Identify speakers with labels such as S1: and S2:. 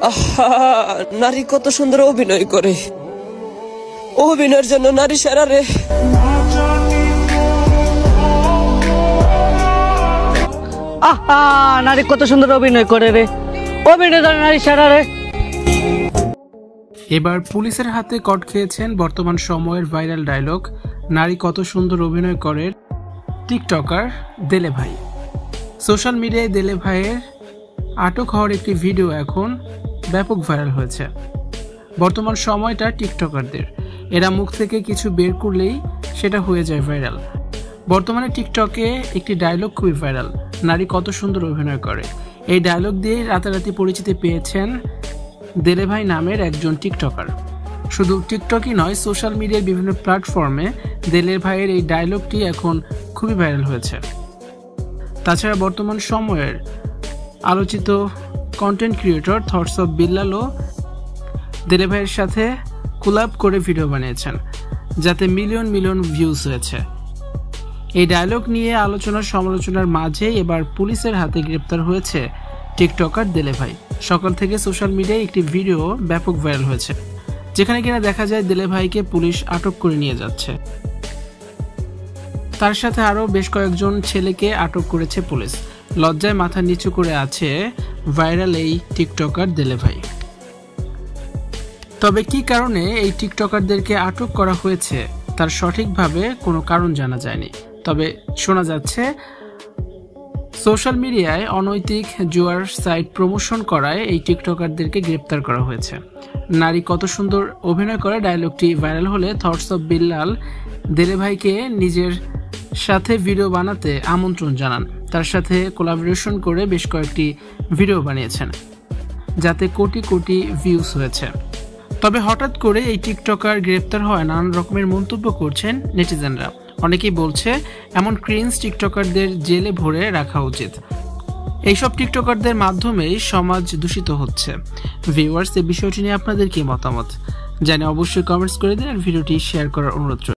S1: আহা, নারী কত সুন্দর অভিনয় করে। অভিনয়ের জন্য নারী সেরা রে।
S2: আহা, নারী কত সুন্দর অভিনয় করে রে, অভিনয় নারী সেরা রে।
S3: এবার পুলিশের হাতে কট খেয়েছেন বর্তমান সময়ের ভাইরাল ডায়লগ নারী কত সুন্দর অভিনয় করে টিকটকার দেলে ভাই। সোশ্যাল মিডিয়ায় দেলে ভাইয়ের আটক হওয়ার একটি ভিডিও এখন ব্যাপক ভাইরাল হয়েছে। বর্তমান সময়টা টিকটকারদের, এরা মুখ থেকে কিছু বের করলেই সেটা হয়ে যায় ভাইরাল। বর্তমানে টিকটকে একটি ডায়লগ খুবই ভাইরাল, নারী কত সুন্দর অভিনয় করে। এই ডায়লগ দিয়ে রাতারাতি পরিচিতি পেয়েছেন দেলে ভাই নামের একজন টিকটকার। শুধু টিকটকই নয়, সোশ্যাল মিডিয়ার বিভিন্ন প্ল্যাটফর্মে দেলে ভাইয়ের এই ডায়লগটি এখন খুবই ভাইরাল হয়েছে। তাছাড়া বর্তমান সময়ের আলোচিত কন্টেন্ট ক্রিয়েটর থটস অফ বিল্লালও দেলে ভাইয়ের সাথে কোলাব করে ভিডিও বানিয়েছেন, যাতে মিলিয়ন মিলিয়ন ভিউজ হয়েছে। এই ডায়লগ নিয়ে আলোচনা সমালোচনার মাঝে এবার পুলিশের হাতে গ্রেপ্তার হয়েছে টিকটকার দেলে ভাই। সকাল থেকে সোশ্যাল মিডিয়ায় একটি ভিডিও ব্যাপক ভাইরাল হয়েছে, যেখানে কিনা দেখা যায় দেলে ভাইকে পুলিশ আটক করে নিয়ে যাচ্ছে। তার সাথে আরও বেশ কয়েকজন ছেলেকে আটক করেছে পুলিশ। লজ্জায় মাথা নিচু করে আছে ভাইরাল এই টিকটকার দেলে ভাই। তবে কি কারণে এই টিকটকারদেরকে আটক করা হয়েছে তার সঠিকভাবে কোনো কারণ জানা যায়নি। তবে শোনা যাচ্ছে সোশ্যাল মিডিয়ায় অনৈতিক জুয়ার সাইট প্রমোশন করায় এই টিকটকারদেরকে গ্রেপ্তার করা হয়েছে। নারী কত সুন্দর অভিনয় করে ডায়লগটি ভাইরাল হলে থটস অফ বিল্লাল দেলে ভাইকে নিজের সাথে ভিডিও বানাতে আমন্ত্রণ জানান। তার সাথে কোলাবোরেশন করে বেশ কয়েকটি ভিডিও বানিয়েছেন, যাতে কোটি কোটি ভিউজ হয়েছে। তবে হঠাৎ করে এই টিকটকার গ্রেপ্তার হয় নানান রকমের মন্তব্য করছেন নেটিজেনরা। অনেকেই বলছে এমন ক্রিঞ্জ টিকটকারদের জেলে ভরে রাখা উচিত। এইসব টিকটকারদের মাধ্যমেই সমাজ দূষিত হচ্ছে। ভিউয়ার্স, এই বিষয়টি নিয়ে আপনাদের কি মতামত জানি অবশ্যই কমেন্টস করে দিন আর ভিডিওটি শেয়ার করার অনুরোধ।